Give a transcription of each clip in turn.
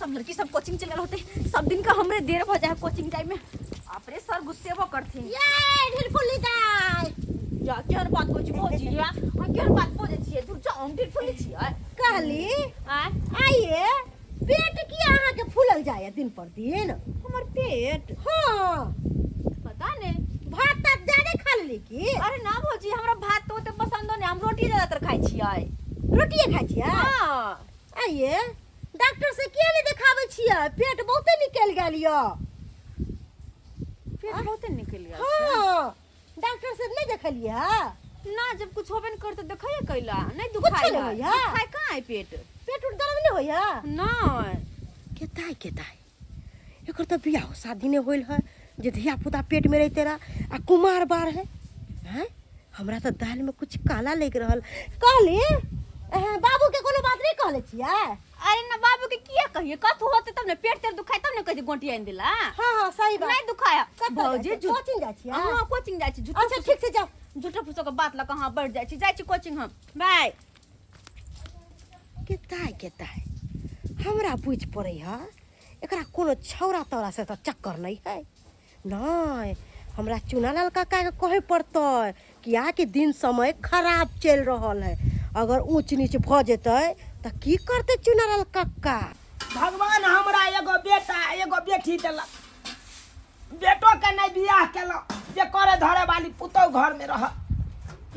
सब लड़की सब कोचिंग चले होते सब दिन का हमरे देर हो जाए कोचिंग टाइम में अपने सर गुस्से वो करते ये ढिल फुल्ली दाई या क्या बात को भौजी या क्या बात बोले छिए तू जाऊं ढिल फुल्ली छिए कहली आइए पेट की अहाँ के फूलल जाए दिन पर दिन हमर पेट हां पता नहीं भात तात ज्यादा खा लेली की अरे ना भौजी हमरा भात तो ओते पसंद नहीं हम रोटी ज्यादातर खाई छिए रोटिए खाई छिए हां आइए डॉक्टर से किया नहीं दिखावे छिए पेट बहुते निकल गेल यो पेट बहुते निकल गया हां डॉक्टर से नहीं देखलिए ना जब कुछ होबे न करते देखाए कैला नहीं दुखाई दुखाई कहां है पेट पेट उठ दर्द नहीं होया नहीं केताई एकर तो बियाह शादी ने होइल है जे धिया पुता पेट में रहते रहा आ कुमार बार है हैं हमरा तो दाल में कुछ काला लग रहल कहली बाबू के कोनो बात नहीं कहले छियै अरे ना बाबू के किया कहिए कथु होते तब ने पेट तेर दुखाई तब ने कहि गोंटी आइन दिला हां सही बात नहीं दुखाया भौजी कोचिंग जा छियै हां कोचिंग जा छी अच्छा ठीक से जाओ झूठा फूसो के बात ला कहां बढ़ जाय छी कोचिंग हम बाय केताई हमरा पूछ पड़े है एकरा कोनो छौरा तौरा से तो चक्कर नहीं है नहीं हमरा चुनालाल काका के कहे पड़ते कि आके दिन समय खराब चल रहल है अगर ऊंच नीच भ जेते त की करते चुनालाल काका भगवान हमरा एगो बेटा एगो बेटी देलक बेटो के नहीं बियाह केला जे करे धरे वाली पुतौ घर में रह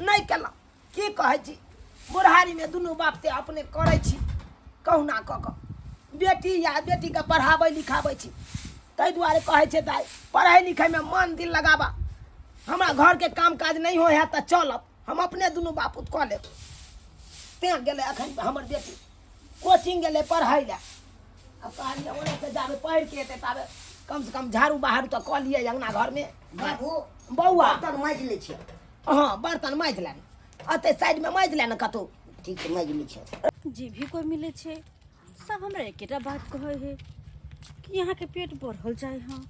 नहीं केला की कहे छी बुढ़ारी में दुनू बाप ते अपने करे छी कहुना क क बेटी या बेटी के पढ़ाबै लिखाबै छी तै दुआरे कहे छे दाई पढ़ाई लिखाई में मन दिल लगाबा हमरा घर के काम काज नहीं होय है त चलब हम अपने दुनू बापूत क लेब ते गेले अखन हमर बेटी कोचिंग गेले पढ़ाई ले अब कहलिए ओने से जाबे पढ़ के एते ताबे कम से कम झाड़ू बहारू तो क लिए अंगना घर में बाबू बौआ बर्तन माज ले छै हां बर्तन माज ले अते साइड में माज ले न कतो ठीक है माज ले छै जी भी कोई मिले छे सब हमरा एकेटा बात कहे है कि यहाँ के पेट बढ़ल जाए हाँ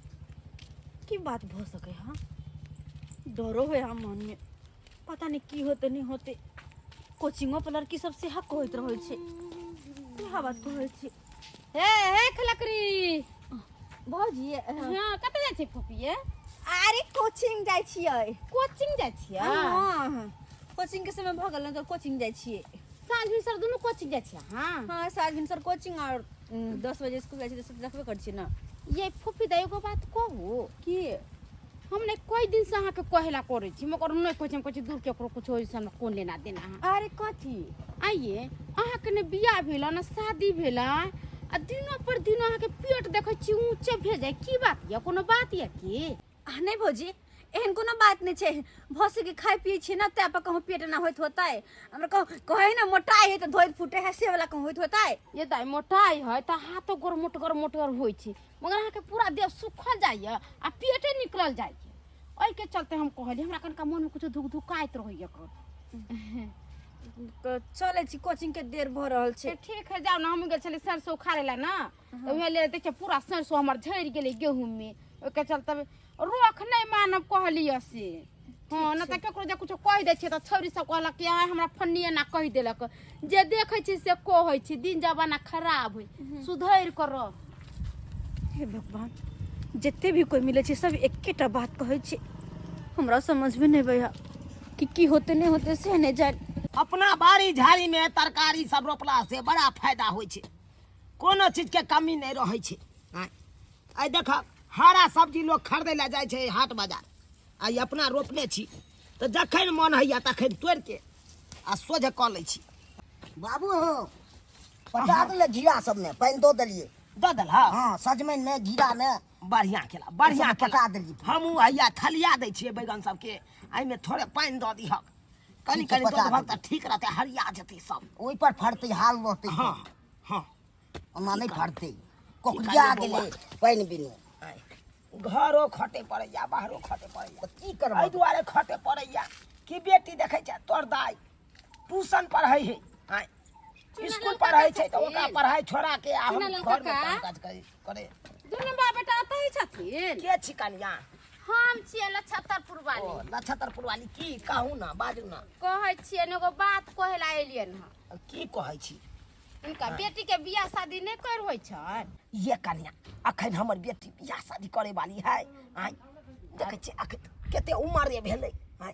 की बात भ सके हाँ डरो है हम मन में पता नहीं की होते नहीं होते कोचिंगो पर लड़की सबसे हक होइत रहल छे क्या बात कहै छी हे खलकरी भौजी हां कत जाय छै फुफिए अरे कोचिंग जाय छियै कोचिंग जाय छियै हां कोचिंग के समय भ गेल न तो कोचिंग जाय छियै साँझ भिनसर दुनू कोचिंग जाय छियै हां हां साँझ भिनसर कोचिंग और 10 बजे स्कूल जाय छी तो देखबे कर छी ना ये फुफी दा एगो बात कहू की हमने कई दिन से अहाँ के कहेला करे छी मगर नहीं कहै छी कुछ दूर केकरो कुछ होय से हमरा कोन लेना देना है अरे कथी आइए अहाँ के ने बियाह भेला ना शादी भेला आ दिनो पर दिन अहाँ के पेट देखै छी ऊंचे भे जाय की बात या कोनो बात या की नहीं भौजी एहन कोनो बात नहीं छे भौसी के खाय पिए छी ना ते पर कहूं पेट ना होइत होतै हमरा कहे ना मोटाई है तो धोइत फुटे है से वाला कहूं होइत होतै ये दाई मोटाई है त हाथ गोर मोटगर होय छी मगर अहाँ के पूरा देह सुखल जाय आ पेटे निकलल जाय ओइ के चलते हम कहली हमरा कनका मन में कुछ धुक धुकाइत रहै तो चले छी कोचिंग के देर भ रहल छे ठीक है जाओ ना हम गेल छली सरसों उखाड़े ला ना तो उहे ले देखे पूरा सरसों हमर झड़ गेले गेहूं में ओइ के चलते रोख नहीं मानब कहलिए से हां न त केकरो जे कुछ कह दे छै त छौरी सब कहलक कि हमरा फन्निए ना कह देलक जे देखै छी से कहै छी दिन जमाना खराब होई सुधैर कर हे भगवान जितने भी कोई मिले छे सब एकेटा बात कहै छे हमरा समझ में नहीं भैया कि की होते नहीं होते से नहीं जाए अपना बाड़ी झाड़ी में तरकारी सब रोपला से बड़ा फायदा होय छे कोनो चीज के कमी नहीं रहै छे आई देख हरा सब्जी लोग खरीदे ला जाय छे हाट बाजार आई अपना रोपने छी तो जखन मन हैया तखन तोड़ के आ सोझे क लै छी बाबू हो पटा दले जीरा सब में पानी दो दलिए द दल हां सजमन में जीरा में बढ़िया केला पटा देली हमहू हैया थलिया दै छियै बैगन सब के आई में थोड़े पानी द दीहक कनी कनी दो भक त ठीक रहते हरिया जते सब ओइ पर फड़ते हाल रहते हां हां ओना नहीं फड़ते कोकलिया गेले पानी बिनु घरो खटे पड़ैया बाहरो खटे पड़ैया की करब एहि दुआरे खटे पड़ैया कि बेटी देखे छै तोर दाई ट्यूशन पढ़ै है आय स्कूल पढ़ै छै त ओकरा पढ़ाई छोड़ा के आ हम घर में काम काज करे दुनू बा बेटा अतै छथिन के छी कनिया हम छियै लछतरपुर ओ वाली लछतरपुर वाली की कहू ना बाजू ना कहै छियै एगो बात कहै ला एलियन ह की कहै छी इनका बेटी के बियाह शादी नहीं कर होइ छै। ये कन्या अखन हमर बेटी बियाह शादी करे वाली है। आय देखे छी अखन कते उम्र भेलै। आय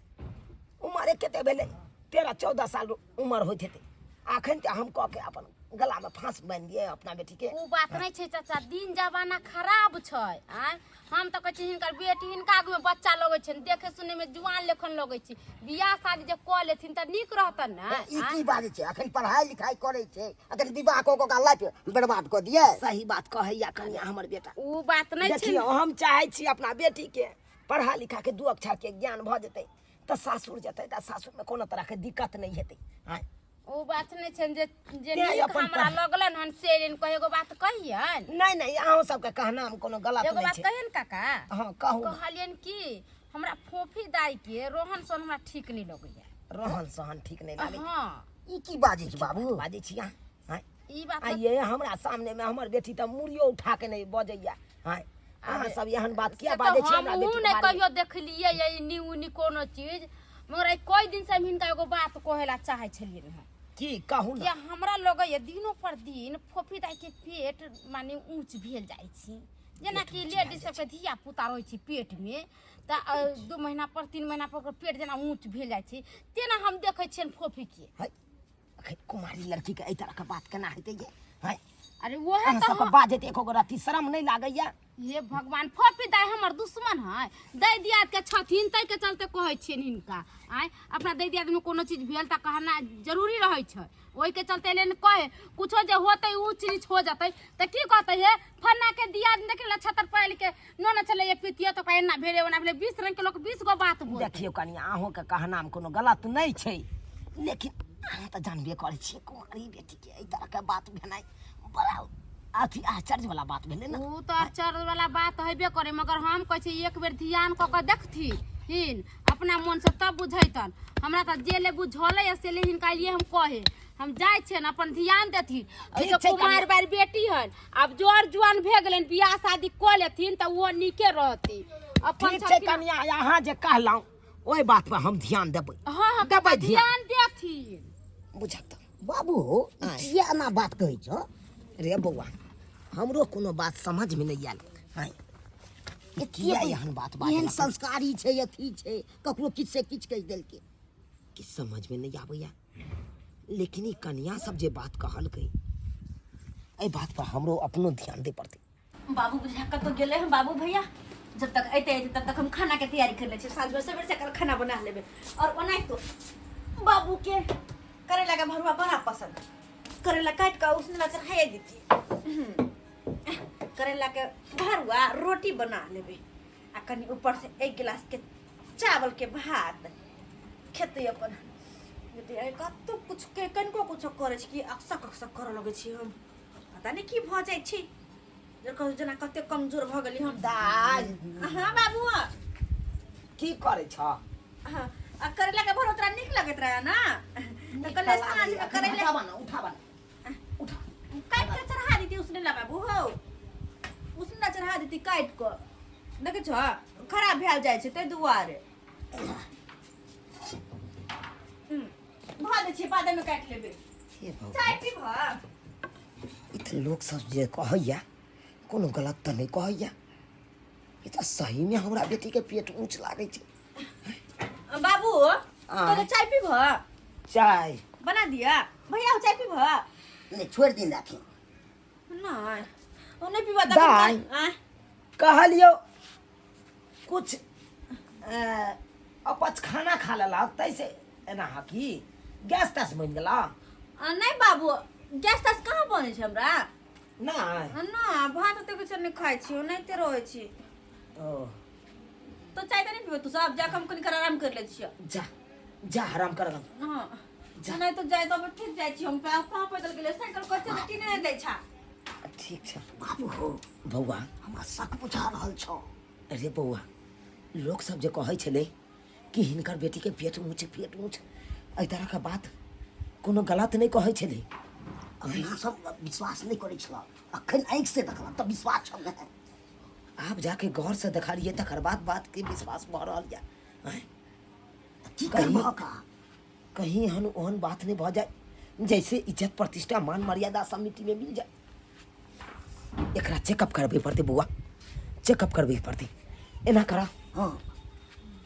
उम्र कते भेलै 13-14 साल उम्र होइत हेतै। अखन ते हम कह के अपन गला में फांस बांध दिए अपना बेटी के। उ बात नहीं छै चाचा, दिन जमाना खराब छै। आय हम तो कहै छी हिनकर बेटी हिनका आगू में बच्चा लगै छै, देखे सुने में जुआन लेखन लगै छै। बियाह शादी जब क लेथिन त नीक रहतन ना। ई की बाजे छै? अखन पढ़ाई लिखाई करे छै, अखन विवाह को का लाइफ बर्बाद कर दिए। सही बात कहैया कन्या हमर बेटा। उ बात नहीं छै। देखियो हम चाहे छी अपना बेटी के पढ़ा लिखा के 2 अक्षर के ज्ञान भ जेतै त सासुर जेतै त सासुर में कोनो तरह के दिक्कत नहीं हेतै। आय उ बात नहीं छै जे ते नीक अपन हमरा लगलन हन से इनको एगो बात कहियन। नहीं अहूँ सबके कहना में कोनो गलत एगो नहीं बात छै। कहियन काका। हाँ कहू। कहलियन कि हमरा फोफी दाई के रोहन सन हमरा ठीक नहीं लगैया। रहन सहन ठीक नहीं लागे। हाँ ई की बाजे छै बाबू? बाजे छी अहाँ। आय ई बात ये हमरा सामने में हमर बेटी त मुड़ियो उठा के नहीं बजैया। आय अहाँ सब एहन बात किया बाजे छी हमरा बेटी ने के बारे में? कहियो देखलिए ये न्यू कोनो चीज, मगर कोई दिन से हम हिनका एगो बात कहेला चाहे छलिए हन की कहू कि ना। हमरा लगैया दिनों पर दिन फोफी दाई के पेट माने ऊंच भेल जाइ छी। जेना कि लेडीज सबके धिया पुता रहै छै पेट में त 2 महीना पर 3 महीना पर ओकर पेट जेना ऊंच भेल जाइ छै, तेना हम देखै छियन फोफी के। है अखन कुमारी लड़की के एई तरह के बात केना हेतै ये? है अरे वह अहाँ तो सबके बाजे एको गो रत्ती शरम नहीं लागैया? ये भगवान, फोफी दाई हमर दुश्मन है। दै दियाद के छथिन तै के चलते कहै छियन हिनका। आय अपना दै दियाद में कोनो चीज भेल त कहना जरूरी रहै छै। ओइ के चलते लेन कहे कुछो जे होतै ऊंच नीच हो जतै त की कहतै हे फन्ना के दियाद देखला छतर पाइल के न चले ये पितिया तो कहना भेले ओना भेले 20 रंग के लोग 20 गो बात बोल। देखियो कनिया अहूँ के कहना में कोनो गलत नहीं छै, लेकिन अहाँ त जानबे करै छी कुमारी बेटी के एई तरह के बात भेनाइ बड़ा अथी आश्चर्य वाला बात भेलै ना। उ तो आश्चर्य वाला बात हेबे करे, मगर हम कहै छी एक बेर ध्यान क के देखथी हिन अपना मन से तब बुझैतन। हमरा त जेले बुझले से ले हिनका लिए हम कहे हम जाय छन अपन ध्यान देथिन। ठीक जो छै कुमार बार बेटी हन अब जोर जुआन भे गेलन बियाह शादी क लेथिन त वो नीके रहती अपन ठीक छै कनिया अहाँ जे कहलौ ओई बात पर हम ध्यान देबै। हां देबै ध्यान देथिन। बुझत बाबू किया ना बात कहै छ? रे बौआ हमरो कोनो बात समझ में नहीं आयल। हां किया एहन बात एहन बात संस्कारी छै, अथी छै, ककरो किछ से किछ कहि देलकै। कि समझ में नहीं आबैया, लेकिन ई कन्या सब जे बात कहलकै एई बात पर हमरो अपनो ध्यान दे पड़तै। बाबू बुझा कत तो गेले हैं बाबू भैया। जब तक अते तब तक हम खाना के तैयारी कर ले छे। साँझ में सवेरे से कर खाना बना लेबे। और ओनाइ तो बाबू के करेला का भरुआ बड़ा पसंद। करेला काट के उसने ना चढ़ाई देती। करेला के भरुआ रोटी बना लेबे आ कनी ऊपर से 1 गिलास के चावल के भात खेते अपन। यदि कतो कुछ के कनको कुछ करे छी कि अक्सक करे लगे छी हम। पता नहीं की भ जाय छी जना कते कमजोर भ गेली हम। दाई हां बाबू की करे छ? हां आ करेला के भरुआ तोरा निक लगत रहा ना त कल साँझ में करेला उठा काट के चढ़ा देती उसने ला बाबू हो। उसने ना चढ़ा देती काट के देखे छ खराब भेल जाय छै ते दुआरे। भा दे छी बाद में काट लेबे। हे भगवान चाय पीब इतने लोग सब जे कहैया कोनो गलत तो नहीं कहैया। ये तो सही में हमरा बेटी के पेट ऊंच लागे छै। बाबू तो चाय पीब चाय बना दिया भैया चाय पीब नहीं छोड़ दिन राखी। नहीं ओ नहीं पीबा दाई। त कहलियो कुछ अपच खाना खा लेला तैसे एना हकी गैस तस बन गेला? नहीं बाबू गैस तस कहाँ बने छै हमरा। नहीं ना भात तो कुछ नहीं खाई छी नहीं ते रहै छी। ओ तो चाय तो नहीं पीबे तू सब जा हम कनी कर आराम कर ले छियो। जा जा आराम कर। हां नहीं तो जाय तो ठीक जाय छी हम कहाँ पैदल गेले साइकिल कते कि नहीं जाय छा। ठीक छै बाबू हो बौआ। हमरा शक बुझा रहल छ। अरे बौआ लोग सब जे कहै छले कि हिनकर बेटी के पेट ऊंच एई तरह का बात कोनो गलत नहीं कहै छले। हमरा सब विश्वास नहीं करै छला, अखन आँख से देखला त विश्वास छ गए। आप जाके गौर से देखा लिए तकर बात के विश्वास भ रहल या। की करबो का? कहीं हन ओहन बात नहीं भ जाए जैसे इज्जत प्रतिष्ठा मान मर्यादा सब मिट्टी में मिल जाए। एकरा चेकअप करबे पड़ते बुआ, चेकअप करबे पड़ते। एना करा हाँ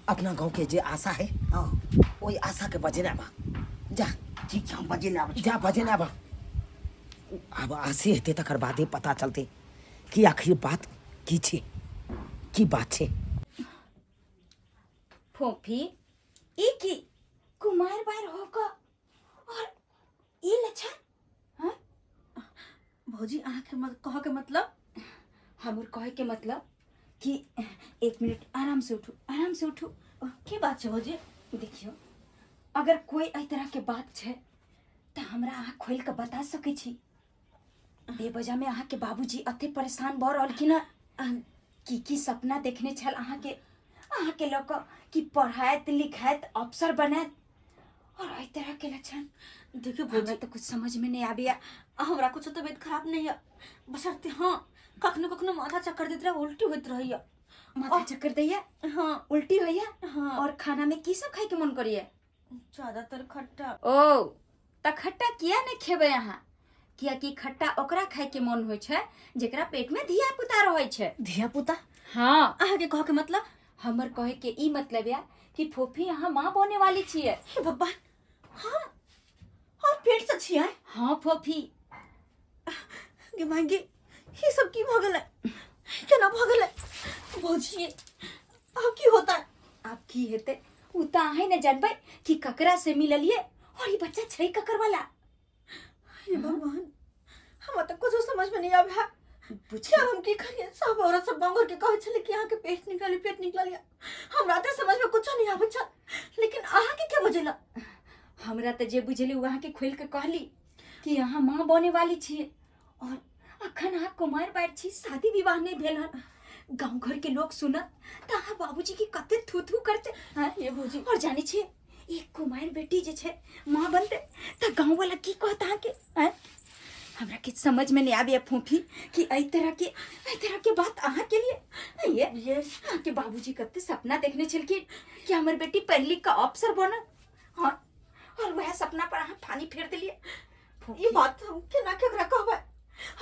अपना गांव के जे आशा है हाँ वही आशा के बजे बा जा। ठीक छै हम बजे ना आबै छी। जा बजे बा। अब आसे हेते तकर बादे पता चलते कि आखिर बात की छे, की बात छे। फोफी ई की कुमार बार होकर और ई लक्षण भौजी अहाँ के कह के मतलब हमर कहे के मतलब कि 1 मिनट आराम से उठू, आराम से उठू। की बात छे भौजी? देखियो अगर कोई एहि तरह के बात छे तो हमरा अहाँ खोल के बता सकै छी। बेवजह में अहाँ के बाबूजी अते परेशान भ रहलखिन हँ की सपना देखने छल अहाँ के लोग कि पढ़ाइत लिखाइत अफसर बनैत और एहि तरह के लक्षण। देखियो हमरा भौजी तो कुछ समझ में नहीं आबिया। हमरा कुछ तबियत खराब नहीं है, बशर्ते हाँ कखनो कखनो माथा चक्कर देत रहे, उल्टी होइत रही। माथा चक्कर दैया, हाँ उल्टी होइया। हाँ। और खाना में की सब खाए के मन करिए? ज्यादातर खट्टा। ओ त खट्टा किया नहीं खेबे अहाँ? किया कि खट्टा ओकरा खाए के मन होय छै जेकरा पेट में धिया पुता रहै छै। धिया पुता? हाँ अहाँ के कह के मतलब? हमर कहे के ई मतलब या कि फोफी यहाँ माँ बने वाली छिए। हे भगवान, हम और पेट से छियै? हाँ फोफी। गे मांगी ये सब की भ गेलै, केना भ गेलै भौजी? अब की होता है? आप की हेते उ त अहे न जानबै कि ककरा से मिललिए और ई बच्चा छै ककर वाला। हे भगवान, हमरा तो कुछ समझ में नहीं आबे है। पूछिए क्या हम की करिए? सब औरत सब बांगर के कहे छले कि अहाँ के पेट निकलिया। हमरा तो समझ में कुछ नहीं आबे छल, लेकिन अहाँ के क्या बुझेला? हमरा त जे बुझली वहाँ के खोल के कहली कि यहाँ माँ बने वाली छिए और अखन अहाँ कुमार बार छी, शादी विवाह नहीं भेल हन। गांव घर के लोग सुनत त अहाँ बाबूजी की कते थू थू करते हैं ये भौजी। और जाने छे एक कुमार बेटी जे छे माँ बनते त गांव वाला की कहत अहाँ के हैं? हमरा के समझ में नहीं आबे फूफी कि एई तरह के बात अहाँ के लिए ये अहाँ के बाबूजी कते सपना देखने छलखिन कि हमर बेटी पढ़ लिख के अफसर बनत और वह सपना पर अहाँ पानी फेर दिलिए। ये बात हम केना केकरा कहबै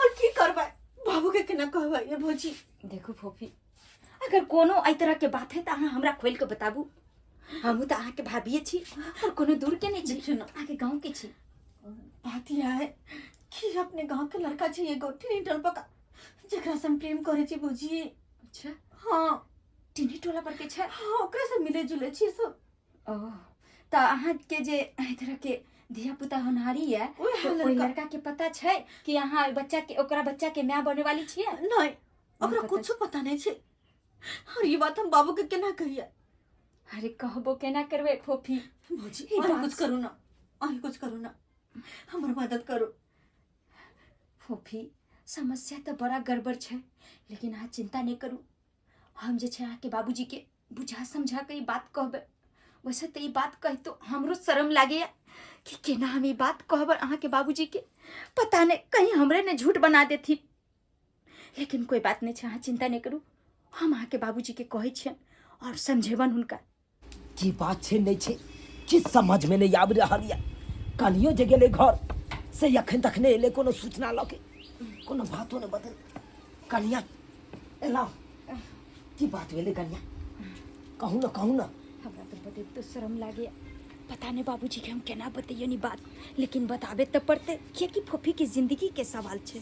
और की करबै? बाबू के केना कहबै ये भौजी? देखो फोफी, अगर कोनो एई तरह के बात है त अहाँ हमरा खोल के बताबू। हमहू त अहाँ के भाभिए छी और कोनो दूर के नहीं छी, देखियो ना, अहाँ के गांव के छी। बात यह है कि अपने गांव के लड़का छै एगो टीनेटर पका जेकरा से हम प्रेम करे छी भौजी। अच्छा हाँ टिनी टोला पर के छै? हाँ ओकरा से मिले जुले छी सब। ओह त अहाँ के जे एई तरह के धिया पुता होनहारी है ओहे तो कोई लड़का- लड़का के पता छै कि अहाँ बच्चा के ओकरा बच्चा के माँ बने वाली छिए? नहीं ओकरा पता कुछ पता नहीं छै और ये बात हम बाबू के केना कहिए? अरे कहबो केना करबे फोफी? भौजी ये अहीं बात कुछ करू ना, अहीं कुछ करू ना, हमर मदद करू। फोफी समस्या तो बड़ा गड़बड़ छै, लेकिन अहाँ चिंता नहीं करू। हम जे छै अहाँ के बाबूजी के बुझा समझा के ई बात कहबे। वैसे तो ई बात कह तो हमरो शर्म लागे कि केना हम ई बात कहब अहाँ के बाबूजी के, पता नहीं कहीं हमरे ने झूठ बना देथी। लेकिन कोई बात नहीं छै, अहाँ चिंता नहीं करू। हम अहाँ के बाबूजी के कहै छियन और समझेबन हुनका। की बात छे नहीं छे कि समझ में नहीं आब रहल या। कनियो जे गेले घर से अखन तक नहीं एले कोनो सूचना लके, कोनो बातो नहीं बदल। कनिया एला की बात भेले कनिया? कहू ना। हमरा तो बड़े तो शर्म लागे, पता नहीं बाबूजी के हम केना बतैयो नी बात, लेकिन बताबे तो पड़ते कि फोफी की जिंदगी के सवाल छे।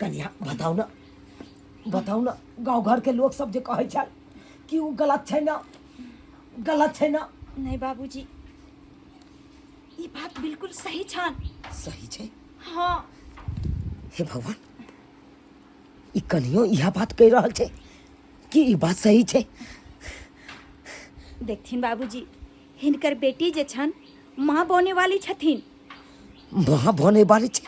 कनिया बताओ ना गांव घर के लोग सब जे कहे छल कि उ गलत छै ना? नहीं बाबूजी, ये बात बिल्कुल सही छान। सही छै? हाँ हे भगवान, ई कनियो यह बात कह रहल छै कि ई बात सही छै? देखथिन बाबूजी, हिनकर बेटी जे छन माँ बने वाली छथिन। माँ बने वाली छै?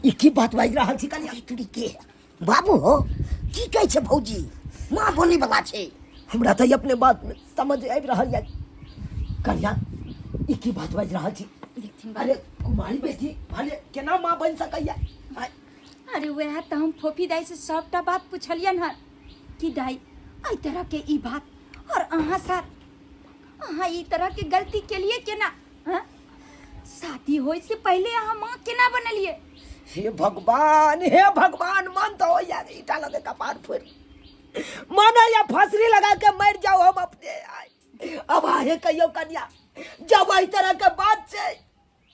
ई की बात बाजि रहल छी कनिया? तोरी के बाबू हो की कहै छै भौजी? माँ बने वाला छै? हमरा तो अपने बात में समझ आबि रहल या। कनिया ई की बात बाजि रहल छी? देखथिन अरे कुमारी बेटी भले केना माँ बन सकैया? अरे वह तो हम फोफी दाई से सबटा बात पूछलियन हन कि दाई एई तरह के ई बात और अहाँ साथ अहाँ ई तरह के गलती के लिए केना? हाँ? शादी होए से पहले अहाँ माँ केना बनलिए? हे भगवान मन तो हो यार ईटा लगे कपार फोड़ माना या फसरी लगा के मर जाओ हम अपने आए। अब आए कहियो कन्या जब इस तरह के बात से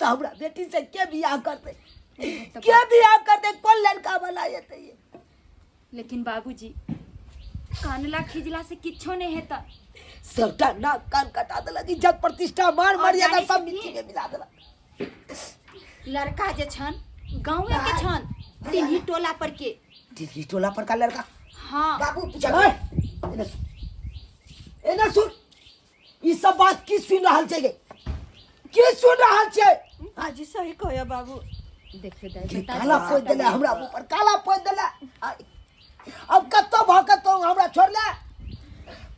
तो हमरा बेटी से के बियाह करते के बियाह करते कौन लड़का वाला ये लेकिन बाबूजी कानला खिजला से किच्छो नहीं हेता। सबटा नाक कान कटा देलक इज्जत प्रतिष्ठा मान मर्यादा जाने सब से मिट्टी में मिला देलक। लड़का जे छन गाँव के छन तिन्ही टोला पर के। दीदी टोला पर का लड़का हाँ बाबू एना सुन ई सब बात की सुन रहल छै गे की सुन रहल छै? आजी सही कहो बाबू। देखिए कि काला पोत देले हमरा ऊपर काला पोत देले। अब कत्तो भकतो हमरा छोड़ले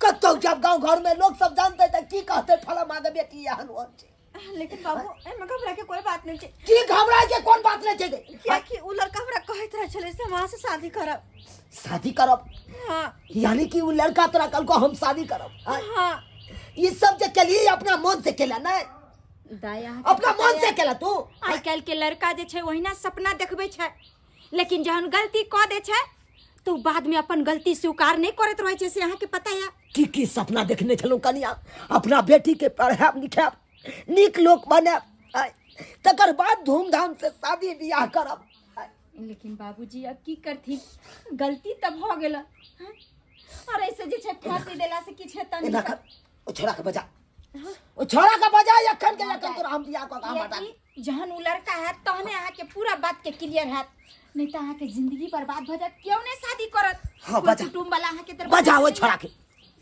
कत्तो जब गांव घर में लोग सब जानते त की कहते फला मां के बेटी यहन होन छै। लेकिन बाबू एमे घबरा के कोई बात नहीं छै। की घबरा के कोन बात नहीं छै गे? क्या कि उ लड़का हमरा कहत रहे छले से वहां से शादी करब। शादी करब? हाँ यानी कि उ लड़का तोरा कल को हम शादी करब? हाँ ये सब जे केलिए अपना मन से केला नहीं दाया अपना मन से केला तू? आइ काल्हि के लड़का जे छै ओहिना सपना देखबै छै, लेकिन जहन गलती कऽ दे छै तो बाद में अपन गलती स्वीकार नहीं करत रहे छै से अहाँ के पता है। की सपना देखने छलू कनिया अपना बेटी के पढ़ाब लिखाब नीक लोक बनाब तकर बाद धूमधाम से शादी बियाह करब। लेकिन बाबूजी अब की करथी गलती तब हो गेल और ऐसे जे छै फांसी देला से किछ हेतै एना नहीं। कर ओ छोरा के बजा ओ छोरा के बजा यखन के यखन तोरा हम बियाह क काम बता लेकिन जहन उ लड़का है तहने अहाँ के पूरा बात के क्लियर है, नहीं तो अहाँ के जिंदगी बर्बाद भ जात। क्यों नहीं शादी करत? हाँ, कोई बजा। कुटुंब वाला अहाँ के तरफ बजा ओ छोरा के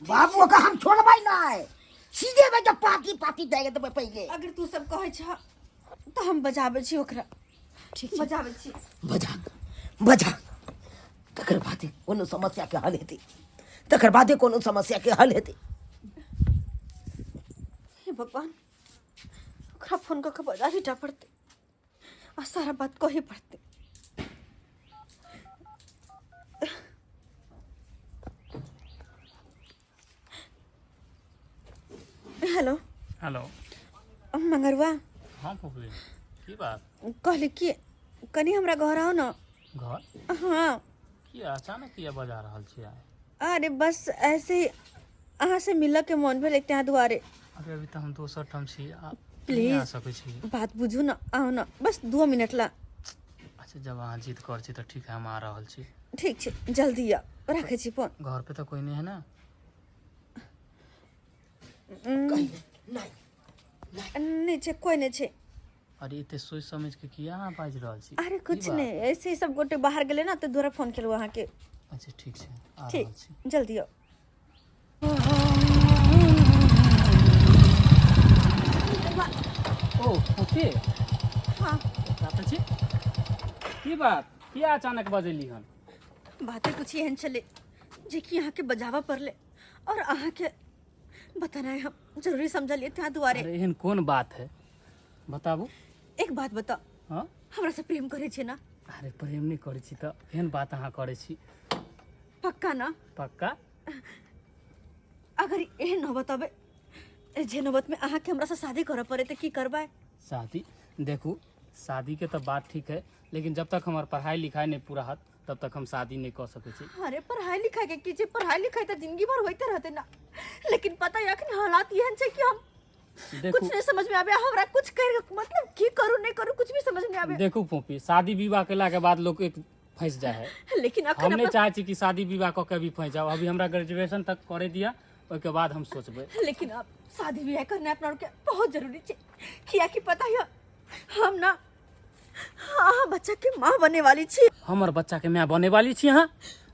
बाबू का हम छोड़बै नहीं सीधे में जब पार्टी देगे तो पहले अगर तू सब कहे छ तो हम बजाबै छी ओकरा। ठीक छै बजाबै छी। बजा तकर बादे कोनो समस्या के हल हेतै तकर बादे कोनो समस्या के हल हेतै। हे भगवान ओकरा फोन क के बजा ही पड़ते आ सारा बात कहे पड़ते। हेलो हेलो मंगरवा हाँ फुफरी की बात कहली कि कनी हमरा घर आओ न। घर हाँ की अचानक किया बजा रहल छी आइ? अरे बस ऐसे ही अहाँ से मिल के मन भेल एक दुआरे। अरे अभी तो हम दोसर ठाम छी प्लीज आ सकै छी। बात बुझू न आओ न बस 2 मिनट ला। अच्छा जब अहाँ जिद कर छी तो ठीक है हम आ रहल छी। ठीक छै जल्दी आ रखे छी फोन। घर पे तो कोई नहीं है ना? नहीं छै कोई नहीं छै। अरे इतने सोच समझ के किया अहाँ बाजि रहल छी? अरे कुछ की बात? नहीं ऐसे ही सब गोटे बाहर गेले ना तो दोबारा फोन केलु अहाँ के। अच्छा ठीक छै आ ठीक रहल छी। जल्दी आओ। ओ ओके हाँ बात छी की बात किया अचानक बजेली हन? बातें कुछ एहन चले जे कि अहाँ के बजावा पड़ले और अहाँ के बताना है हम जरूरी समझलिए त्या दुआरे। अरे एहन कोन बात है बताबू। एक बात बता हाँ हमरा से प्रेम करे छे ना? अरे प्रेम नहीं करै छी तो एहन बात अहाँ करै छी? पक्का ना? पक्का। अगर एहन न बताबे जे नौबत में अहाँ के हमरा से शादी करे पड़े तो की करबे? शादी देखू शादी के तो बात ठीक है लेकिन जब तक हमार पढ़ाई लिखाई नहीं पूरा हत तब तक हम शादी नहीं कर सके छी। अरे पढ़ाई लिखाई के कीजिए पढ़ाई लिखाई तो जिंदगी भर होते रहते ना। लेकिन पता है अखन हालात एहन छे कि हम देखू कुछ नहीं समझ में आवे हमरा कुछ कर मतलब की करूं नहीं करूं कुछ भी समझ में आवे। देखू पोपी शादी विवाह केला के बाद लोग एक फंस जाए है। लेकिन हम अखन नहीं अपना चाहे छी कि शादी विवाह क के भी फंस जाओ। अभी हमरा ग्रेजुएशन तक करे दिया उसके बाद हम सोचबे। लेकिन अब शादी ब्याह करना अपना के बहुत जरूरी है किया कि पता है हम ना हाँ बच्चा के माँ बनने वाली छी। हमर बच्चा के मैं बने वाली छी अहाँ?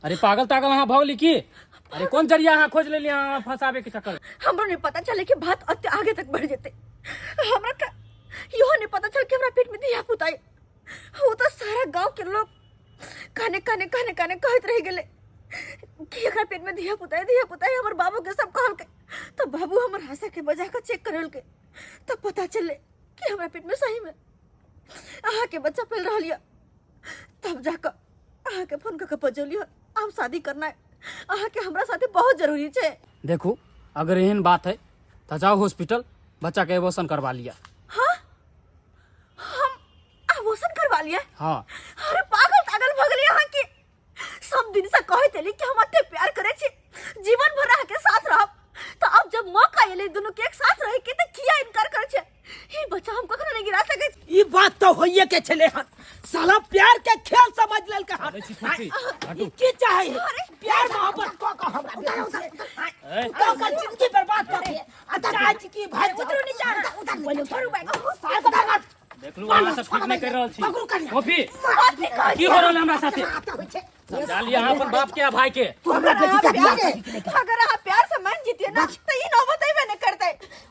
अरे पागल तागल अहाँ भगली की? अरे कौन जरिया अहाँ खोज लेली अहाँ फंसाबे के चक्कर? हमरो नहीं पता चले कि बात अत्ते आगे तक बढ़ जेते। हमरा का इहो नहीं पता चल कि हमरा पेट में दिया पुताई वो तो सारा गांव के लोग काने काने काने काने कहत रह गेले कि एकरा पेट में दिया पुताई हमर बाबू के सब कहल के। तो बाबू हमर हंसा के बजा के चेक करल के तब पता चले कि हमरा पेट में सही में अहाँ के बच्चा पल रहा लिया। तब जाकर अहाँ के फोन करके बजौलियो हम शादी करना है अहाँ के हमरा साथे बहुत जरूरी छे। देखू अगर एहन बात है तो जाओ हॉस्पिटल बच्चा के एबॉर्शन करवा लिया। हाँ वाली है। हाँ अरे पागल पागल भगली यहाँ की। सब दिन से कहे तेली कि हम अते प्यार करे छी, जीवन भर रह के साथ रहब। तो अब जब मौका एले दोनों के एक साथ रहे के, तो किया इनकार करे छे। ई बच्चा हम कखनो नहीं गिरा सके। ई बात तो होइए के चले हन। साला प्यार के खेल समझ लेल के हन। अरे फूफी, हटो। ई की चाहे प्यार मोहब्बत को हमरा ए, तो का जिंदगी बर्बाद कर के अच्छा की भाई उतरो नहीं जा रहा उधर बोलो छोड़ू भाई साल को धागा देख लू हमरा से ठीक नहीं कर रहल छी। पकड़ू कन्या। फूफी की हो रहल हमरा साथे? समझा लिया अहाँ अपन बाप के आ भाई के। हमरा बेटी का बियाह है। अगर आप प्यार से मान जीतिए ना, तो ये नौबत ही नहीं करते।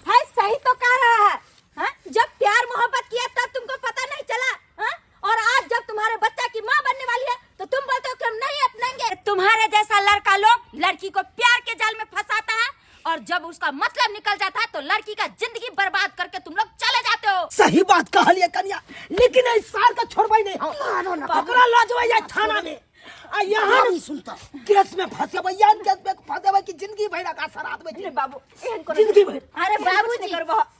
है सही तो कह रहा है। हाँ? जब प्यार मोहब्बत किया तब तुमको पता नहीं चला। हाँ? और आज जब तुम्हारे बच्चा की माँ बनने वाली है तो तुम बोलते हो कि हम नहीं अपनाएंगे। तुम्हारे जैसा लड़का लोग लड़की को प्यार के जाल में फंसाता है, और जब उसका मतलब निकल जाता है तो लड़की का जिंदगी बर्बाद करके तुम लोग चले जाते हो। सही बात कहलिए कन्या, लेकिन इस साल का छोड़बाई नहीं हो। पकड़ा लाजवा या थाना में आ यहाँ नहीं सुनता। केस में फंसे भैया, केस में फंसे भाई की जिंदगी भर का सरात में बाबू एहन कोनो जिंदगी भर। अरे बाबूजी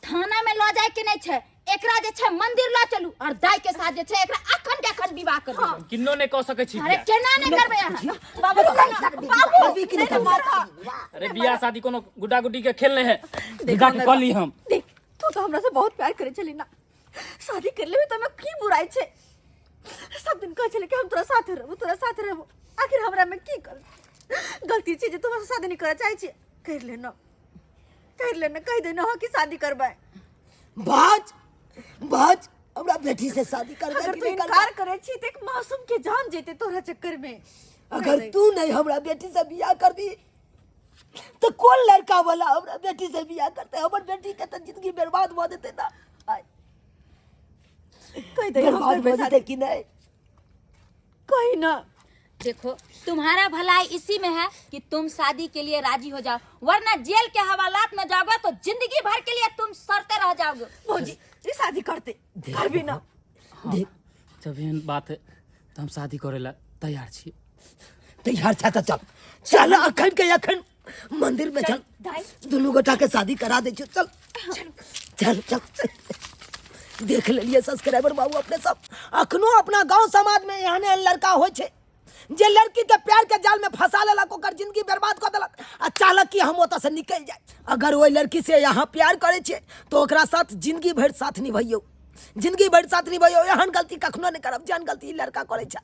थाना में लो जाए के नहीं छे, एकरा जे छे मंदिर ला चलू और दाई के साथ जे छे एकरा अखन के अखन विवाह कर दो। किन्नो ने कह सके छी अरे बियाह। केना नहीं करबे यहाँ? बाबू नहीं तो माथा। अरे बियाह शादी कोनो गुड्डा गुड्डी के खेल नहीं है। विदा के कर ली हम। देख तू तो हमरा से बहुत प्यार करे चली ना, शादी कर ले तो मैं की बुराई छे। सब दिन कह चले कि हम तोरा साथ रहबो, तोरा साथ रहबो। आखिर हमरा में की गलती छे जे तोरा से शादी नहीं करे चाहे छे? कर लेना कह देना हो कि शादी करबाय। भाज भाज हमरा बेटी से शादी कर अगर दे तू इनकार करे छी तो एक मासूम के जान जेते तोरा चक्कर में। अगर तू नहीं हमरा बेटी से बियाह कर दी तो कौन लड़का वाला हमरा बेटी से बियाह करते? हमर बेटी के तो जिंदगी बर्बाद हो देते ना। कह दे बर्बाद हो देते कि नहीं? कहीं ना। देखो तुम्हारा भलाई इसी में है कि तुम शादी के लिए राजी हो जाओ, वरना जेल के हवालात में जाओगे तो जिंदगी भर के लिए तुम सड़ते रह जाओगे। भौजी ये शादी करते कर भी ना। हाँ, जब एहन बात है तो हम शादी करेला तैयार छी। तैयार था तो चल चल अखन के अखन मंदिर में चल, दोनों गोटा के शादी करा दे। चल चल चल देख लिए सब्सक्राइबर बाबू अपने सब अखनो अपना गांव समाज में यहाँ लड़का हो छे जे लड़की के प्यार के जाल में फंसा लेलक, ओकर जिंदगी बर्बाद कर देलक आ चाहलक कि हम ओतऽ से निकल जाए। अगर वही लड़की से यहाँ प्यार करे छे तो ओकरा साथ जिंदगी भर साथ निभाइयो, जिंदगी भर साथ निभाइयो। एहन गलती कखनो नहीं करब जेहन गलती लड़का करे छे।